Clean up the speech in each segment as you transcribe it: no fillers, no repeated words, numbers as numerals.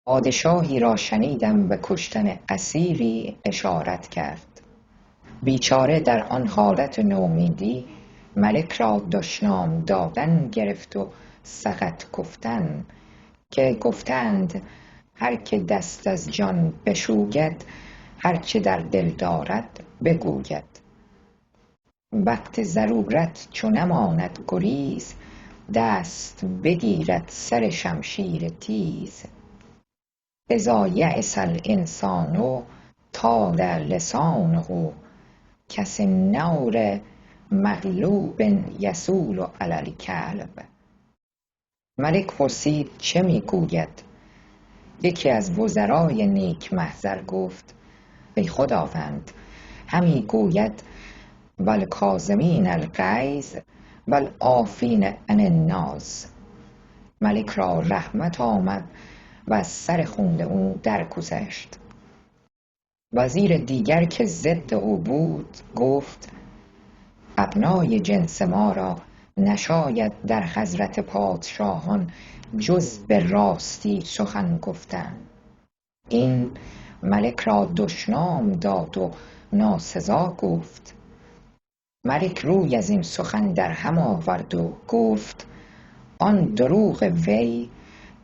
پادشاهی را شنیدم به کشتن اسیری اشارت کرد. بیچاره در آن حالت نومیدی ملک را دشنام دادن گرفت و سقط گفتن، که گفتند هر که دست از جان بشوید، هر چه در دل دارد بگوید. وقت ضرورت چو نماند گریز، دست بگیرد سر شمشیر تیز. اذا یأس الانسان طال لسانه، کالنور مغلوب یصول علی الکلب. ملک پرسید چه میگوید؟ یکی از وزرای نیک محضر گفت ای خداوند، همی گوید والکاظمین الغیظ والعافین عن الناس. ملک را رحمت آمد و از سر خون او درگذشت. وزیر دیگر که ضد او بود گفت ابنای جنس ما را نشاید در حضرت پادشاهان جز به راستی سخن گفتن. این ملک را دشنام داد و ناسزا گفت. ملک روی از این سخن در هم آورد و گفت آن دروغ وی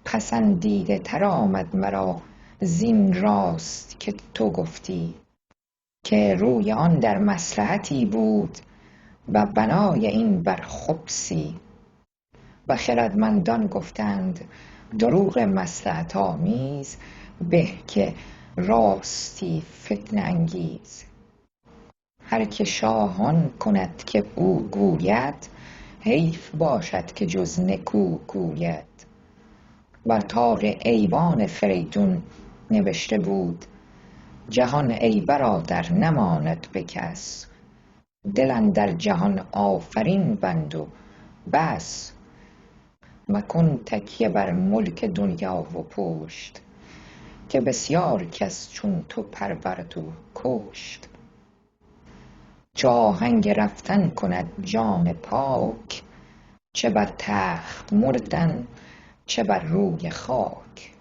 پسندیده تر آمد مرا زین راست که تو گفتی، که روی آن در مصلحتی بود و بنای این بر خبثی. و خردمندان گفتند دروغ مصلحت آمیز به که راستی فتنه انگیز. هر که شاه آن کند که او گوید، حیف باشد که جز نکو گوید. بر طاق ایوان فریدون نوشته بود جهان ای برادر نماند به کس. دل اندر جهان آفرین بند و بس. مکن تکیه بر ملک دنیا و پشت، که بسیار کس چون تو پرورد و کشت. چو آهنگ رفتن کند جان پاک، چه بر تخت مردن چه بر روی خاک.